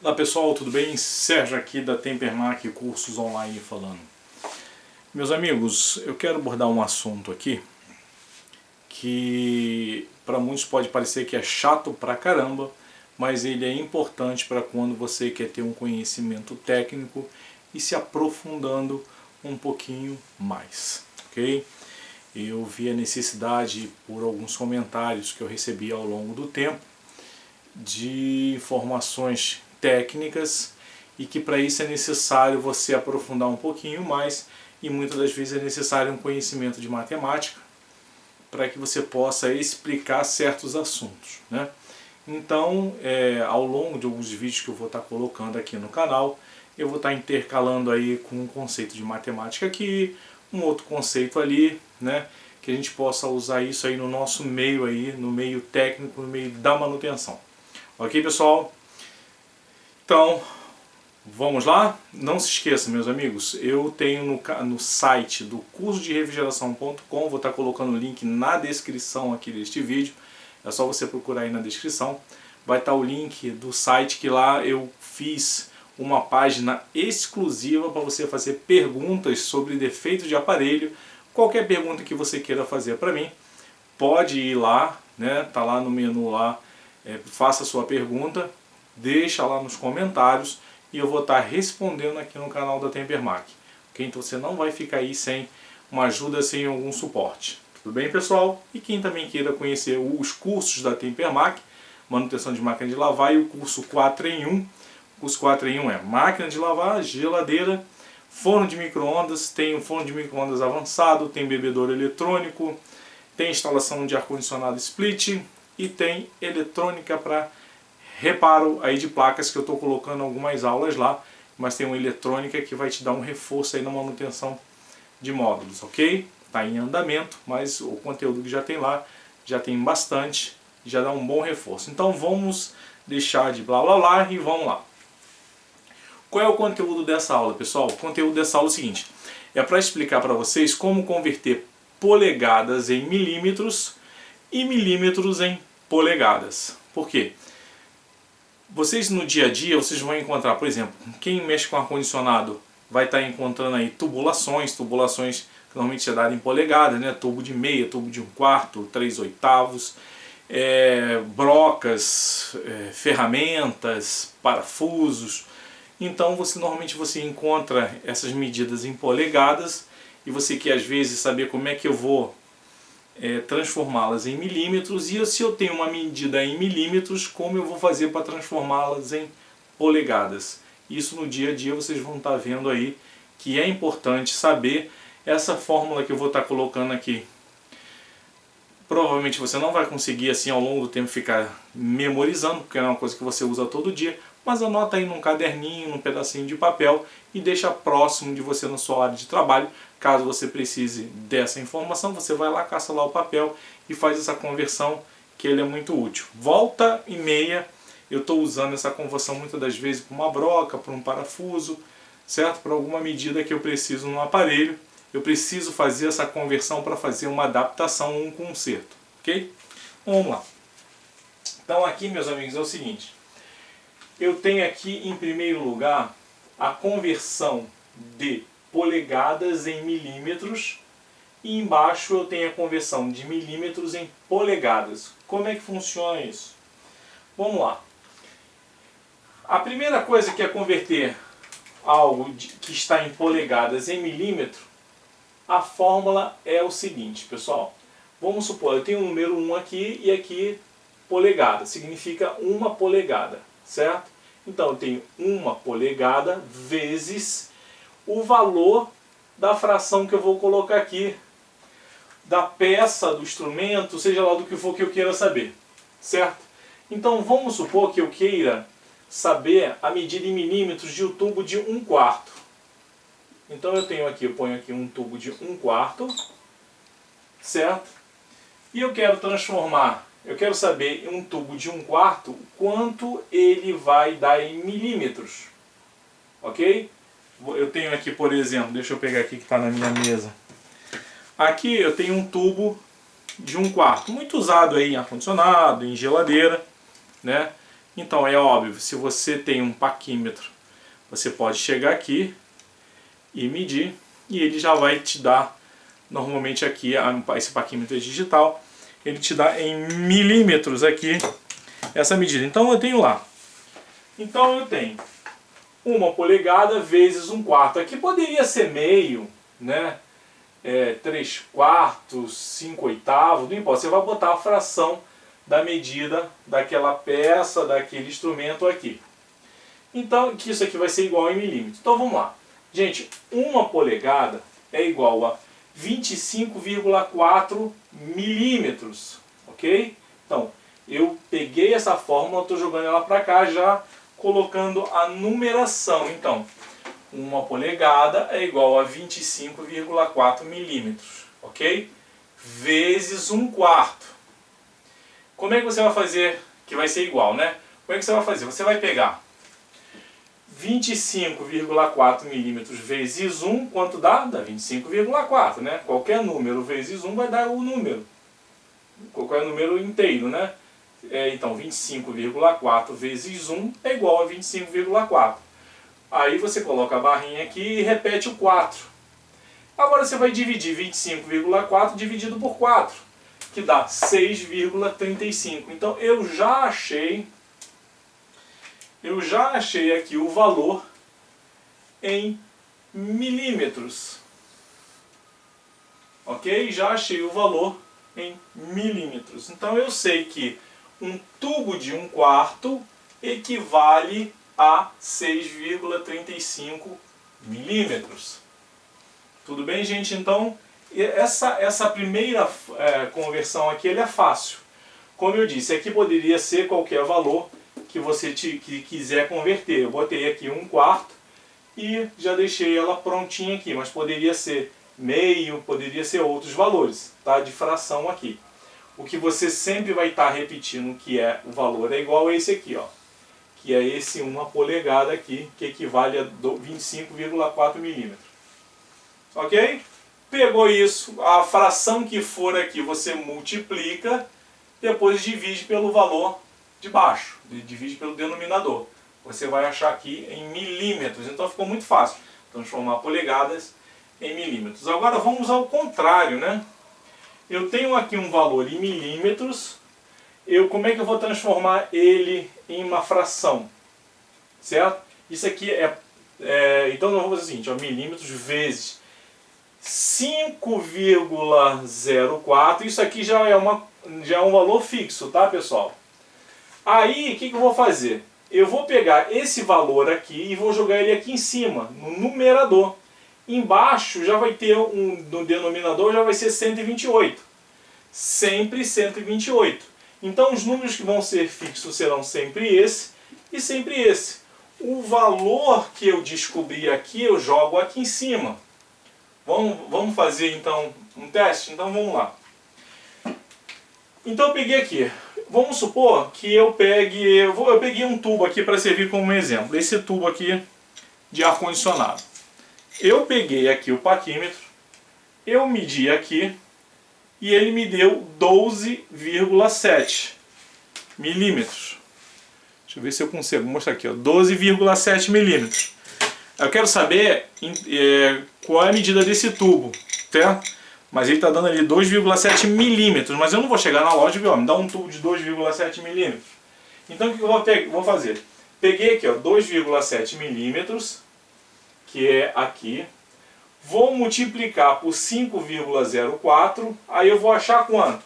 Olá pessoal, tudo bem? Sérgio aqui da Tempermac Cursos Online falando. Meus amigos, eu quero abordar um assunto aqui que para muitos pode parecer que é chato pra caramba, mas ele é importante para quando você quer ter um conhecimento técnico e se aprofundando um pouquinho mais, ok? Eu vi a necessidade, por alguns comentários que eu recebi ao longo do tempo, de informações técnicas e que para isso é necessário você aprofundar um pouquinho mais e muitas das vezes é necessário um conhecimento de matemática para que você possa explicar certos assuntos, né? Então, ao longo de alguns vídeos que eu vou estar colocando aqui no canal, eu vou estar intercalando aí com um conceito de matemática aqui, um outro conceito ali, né? Que a gente possa usar isso aí no nosso meio aí, no meio técnico, no meio da manutenção. Ok, pessoal? Então, vamos lá? Não se esqueça, meus amigos, eu tenho no site do curso de refrigeração.com, vou estar colocando o link na descrição aqui deste vídeo, é só você procurar aí na descrição, vai estar o link do site que lá eu fiz uma página exclusiva para você fazer perguntas sobre defeitos de aparelho, qualquer pergunta que você queira fazer para mim, pode ir lá, né? Tá lá no menu lá, faça a sua pergunta, deixa lá nos comentários e eu vou estar respondendo aqui no canal da Tempermac. Okay? Então você não vai ficar aí sem uma ajuda, sem algum suporte. Tudo bem, pessoal? E quem também queira conhecer os cursos da Tempermac, manutenção de máquina de lavar e o curso 4 em 1. O curso 4 em 1 é máquina de lavar, geladeira, forno de micro-ondas, tem um forno de micro-ondas avançado, tem bebedouro eletrônico, tem instalação de ar-condicionado split e tem eletrônica para reparo aí de placas, que eu estou colocando algumas aulas lá, mas tem uma eletrônica que vai te dar um reforço aí na manutenção de módulos, ok? Está em andamento, mas o conteúdo que já tem lá, já tem bastante, já dá um bom reforço. Então vamos deixar de blá blá blá e vamos lá. Qual é o conteúdo dessa aula, pessoal? O conteúdo dessa aula é o seguinte, é para explicar para vocês como converter polegadas em milímetros e milímetros em polegadas. Por quê? Vocês no dia a dia, vocês vão encontrar, por exemplo, quem mexe com ar-condicionado vai estar encontrando aí tubulações que normalmente é dado em polegadas, né? Tubo de meia, tubo de 1/4, 3/8, brocas, ferramentas, parafusos. Então normalmente você encontra essas medidas em polegadas e você quer às vezes saber como é que eu vou transformá-las em milímetros, e se eu tenho uma medida em milímetros, como eu vou fazer para transformá-las em polegadas. Isso no dia a dia vocês vão estar vendo aí que é importante saber essa fórmula que eu vou estar colocando aqui. Provavelmente você não vai conseguir assim ao longo do tempo ficar memorizando, porque é uma coisa que você usa todo dia, mas anota aí num caderninho, num pedacinho de papel e deixa próximo de você na sua área de trabalho. Caso você precise dessa informação, você vai lá, caça lá o papel e faz essa conversão, que ele é muito útil. Volta e meia, eu estou usando essa conversão muitas das vezes para uma broca, para um parafuso, certo? Para alguma medida que eu preciso no aparelho, eu preciso fazer essa conversão para fazer uma adaptação ou um conserto, ok? Vamos lá. Então aqui, meus amigos, é o seguinte. Eu tenho aqui em primeiro lugar a conversão de polegadas em milímetros e embaixo eu tenho a conversão de milímetros em polegadas. Como é que funciona isso? Vamos lá. A primeira coisa que é converter algo que está em polegadas em milímetro, a fórmula é o seguinte, pessoal. Vamos supor, eu tenho o número 1 aqui e aqui polegada, significa 1 polegada, certo? Então eu tenho 1 polegada vezes o valor da fração que eu vou colocar aqui, da peça, do instrumento, seja lá do que for que eu queira saber, certo? Então vamos supor que eu queira saber a medida em milímetros de um tubo de 1/4. Então eu ponho aqui um tubo de 1/4, certo? E eu quero transformar, eu quero saber em um tubo de 1/4 quanto ele vai dar em milímetros, ok? Eu tenho aqui, por exemplo, deixa eu pegar aqui que está na minha mesa. Aqui eu tenho um tubo de 1/4, muito usado aí em ar-condicionado, em geladeira, né? Então é óbvio, se você tem um paquímetro, você pode chegar aqui e medir, e ele já vai te dar, normalmente aqui, esse paquímetro é digital, ele te dá em milímetros aqui essa medida. Então eu tenho lá. Então eu tenho 1 polegada vezes 1/4. Aqui poderia ser meio, né? 3/4, 5/8, não importa. Você vai botar a fração da medida daquela peça, daquele instrumento aqui. Então, que isso aqui vai ser igual em milímetros. Então vamos lá. Gente, 1 polegada é igual a 25,4 milímetros, ok? Então, eu peguei essa fórmula, estou jogando ela para cá, já colocando a numeração. Então, 1 polegada é igual a 25,4 milímetros, ok? Vezes 1/4. Como é que você vai fazer que vai ser igual, né? Como é que você vai fazer? Você vai pegar 25,4 milímetros vezes 1, quanto dá? Dá 25,4, né? Qualquer número vezes 1 vai dar o número. Qualquer número inteiro, né? Então, 25,4 vezes 1 é igual a 25,4. Aí você coloca a barrinha aqui e repete o 4. Agora você vai dividir 25,4 dividido por 4, que dá 6,35. Então eu já achei aqui o valor em milímetros. Ok? Já achei o valor em milímetros. Então eu sei que um tubo de 1/4 equivale a 6,35 milímetros. Tudo bem, gente? Então, essa primeira conversão aqui ele é fácil. Como eu disse, aqui poderia ser qualquer valor que você quiser converter. Eu botei aqui 1/4 e já deixei ela prontinha aqui, mas poderia ser meio, poderia ser outros valores, tá? De fração aqui. O que você sempre vai estar repetindo que é o valor é igual a esse aqui, ó, que é esse 1 polegada aqui, que equivale a 25,4 milímetros. Ok? Pegou isso, a fração que for aqui você multiplica, depois divide pelo valor de baixo, divide pelo denominador. Você vai achar aqui em milímetros, então ficou muito fácil transformar polegadas em milímetros. Agora vamos ao contrário, né? Eu tenho aqui um valor em milímetros, como é que eu vou transformar ele em uma fração? Certo? Isso aqui então nós vamos fazer o seguinte, ó, milímetros vezes 5,04, isso aqui já é um valor fixo, tá, pessoal? Aí, o que eu vou fazer? Eu vou pegar esse valor aqui e vou jogar ele aqui em cima, no numerador. Embaixo já vai ter no denominador já vai ser 128. Sempre 128. Então os números que vão ser fixos serão sempre esse e sempre esse. O valor que eu descobri aqui eu jogo aqui em cima. Vamos fazer então um teste? Então vamos lá. Então eu peguei aqui. Vamos supor que eu peguei um tubo aqui para servir como exemplo. Esse tubo aqui de ar-condicionado. Eu peguei aqui o paquímetro, eu medi aqui e ele me deu 12,7 milímetros. Deixa eu ver se eu consigo mostrar aqui, 12,7 milímetros. Eu quero saber qual é a medida desse tubo, certo? Mas ele está dando ali 2,7 milímetros, mas eu não vou chegar na loja e ver, me dá um tubo de 2,7 milímetros. Então o que eu vou fazer? Peguei aqui, 2,7 milímetros, que é aqui, vou multiplicar por 5,04, aí eu vou achar quanto?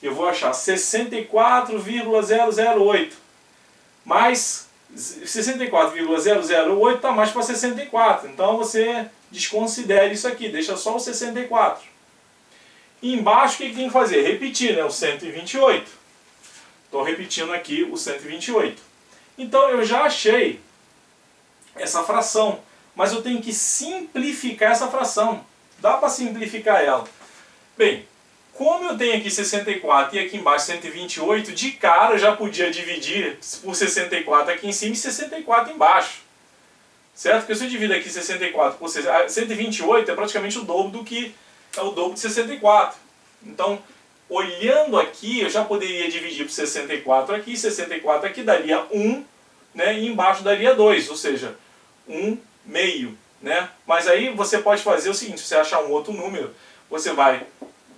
Eu vou achar 64,008, mais 64,008 está mais para 64, então você desconsidere isso aqui, deixa só o 64. E embaixo o que tem que fazer? Repetir, né? O 128. Estou repetindo aqui o 128. Então eu já achei essa fração, mas eu tenho que simplificar essa fração. Dá para simplificar ela. Bem, como eu tenho aqui 64 e aqui embaixo 128, de cara eu já podia dividir por 64 aqui em cima e 64 embaixo. Certo? Porque se eu divido aqui 64 por 128 é praticamente o dobro do que é o dobro de 64. Então, olhando aqui, eu já poderia dividir por 64 aqui, 64 aqui daria 1, né? E embaixo daria 2, ou seja, 1 meio. Né? Mas aí você pode fazer o seguinte, se você achar um outro número, você vai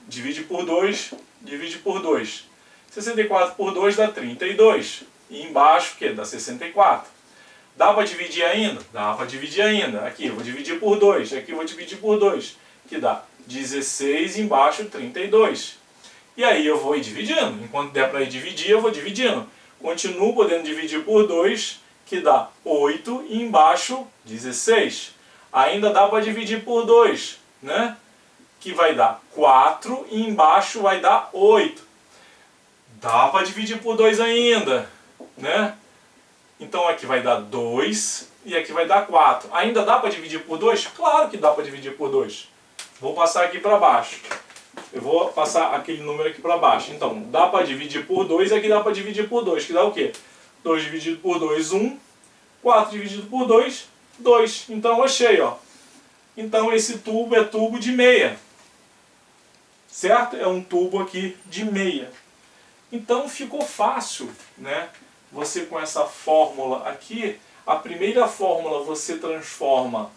dividir por 2, divide por 2. 64 por 2 dá 32. E embaixo, o que? Dá 64. Dá para dividir ainda? Dá para dividir ainda. Aqui eu vou dividir por 2, aqui eu vou dividir por 2, que dá 16, embaixo 32. E aí eu vou ir dividindo. Enquanto der para ir dividir, eu vou dividindo. Continuo podendo dividir por 2, que dá 8, e embaixo 16. Ainda dá para dividir por 2, né? Que vai dar 4 e embaixo vai dar 8. Dá para dividir por 2 ainda, né? Então aqui vai dar 2 e aqui vai dar 4. Ainda dá para dividir por 2? Claro que dá para dividir por 2. Vou passar aqui para baixo. Eu vou passar aquele número aqui para baixo. Então, dá para dividir por 2 e aqui dá para dividir por 2, que dá o quê? 2 dividido por 2, 1. 4 dividido por 2, 2. Então eu achei, ó. Então esse tubo é tubo de meia. Certo? É um tubo aqui de meia. Então ficou fácil, né? Você com essa fórmula aqui, a primeira fórmula você transforma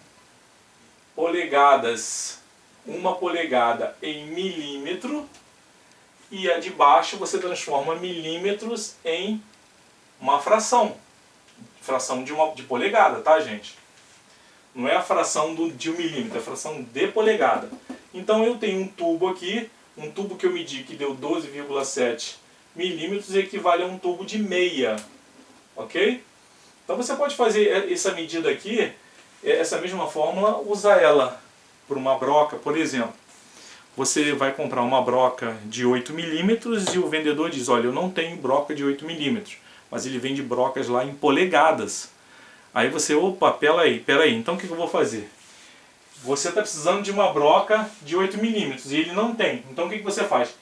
polegadas, 1 polegada em milímetro, e a de baixo você transforma milímetros em uma fração. Fração de polegada, tá, gente? Não é a fração de 1 milímetro, é a fração de polegada. Então eu tenho um tubo aqui, um tubo que eu medi que deu 12,7 milímetros, equivale a um tubo de meia. Ok? Então você pode fazer essa medida aqui, essa mesma fórmula, usar ela por uma broca, por exemplo. Você vai comprar uma broca de 8 milímetros e o vendedor diz, olha, eu não tenho broca de 8 milímetros, mas ele vende brocas lá em polegadas. Aí você, opa, peraí, então o que eu vou fazer? Você está precisando de uma broca de 8 milímetros e ele não tem. Então o que você faz?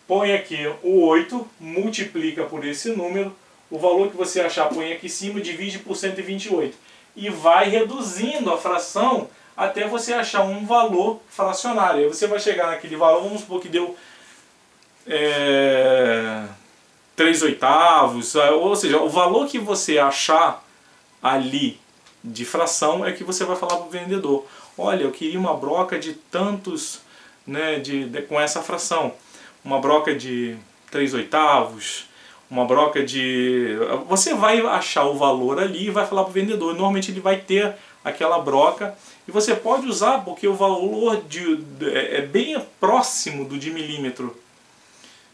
Põe aqui o 8, multiplica por esse número, o valor que você achar põe aqui em cima, divide por 128. E vai reduzindo a fração até você achar um valor fracionário. Aí você vai chegar naquele valor, vamos supor que deu 3/8, ou seja, o valor que você achar ali de fração é que você vai falar para o vendedor. Olha, eu queria uma broca de tantos, né, com essa fração. Uma broca de 3/8, uma broca de... Você vai achar o valor ali e vai falar para o vendedor. Normalmente ele vai ter aquela broca e você pode usar porque o valor é bem próximo do de milímetro.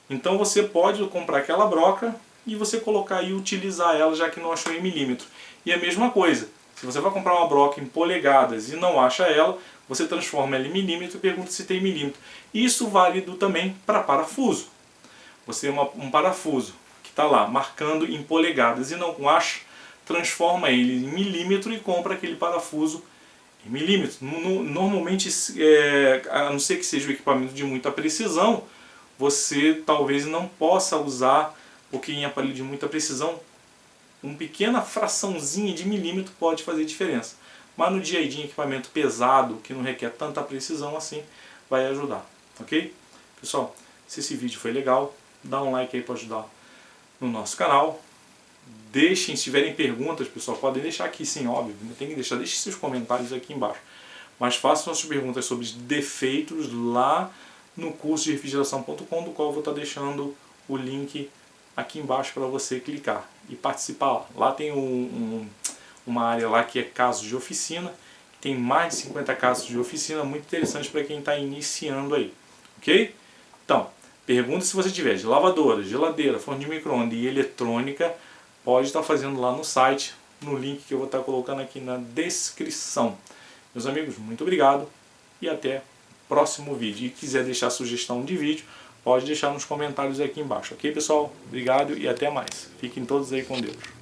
Então você pode comprar aquela broca e você colocar e utilizar ela, já que não achou em milímetro. E a mesma coisa, se você vai comprar uma broca em polegadas e não acha ela, você transforma ela em milímetro e pergunta se tem milímetro. Isso válido também para parafuso. Você tem um parafuso que está lá marcando em polegadas e não acha, transforma ele em milímetro e compra aquele parafuso em milímetro. Normalmente, a não ser que seja um equipamento de muita precisão, você talvez não possa usar, porque em aparelho de muita precisão, uma pequena fraçãozinha de milímetro pode fazer diferença. Mas no dia a dia, em equipamento pesado, que não requer tanta precisão assim, vai ajudar. Ok? Pessoal, se esse vídeo foi legal, dá um like aí para ajudar no nosso canal. Deixem, se tiverem perguntas, pessoal, podem deixar aqui, sim, óbvio. Tem que deixar, deixem seus comentários aqui embaixo. Mas façam suas perguntas sobre defeitos lá no curso de refrigeração.com, do qual eu vou estar deixando o link aqui embaixo para você clicar e participar lá. Lá tem uma área lá que é casos de oficina, tem mais de 50 casos de oficina, muito interessante para quem está iniciando aí, ok? Então, pergunta se você tiver de lavadora, geladeira, forno de micro-ondas e eletrônica, pode estar fazendo lá no site, no link que eu vou estar colocando aqui na descrição. Meus amigos, muito obrigado e até o próximo vídeo. E quiser deixar sugestão de vídeo, pode deixar nos comentários aqui embaixo, ok, pessoal? Obrigado e até mais. Fiquem todos aí com Deus.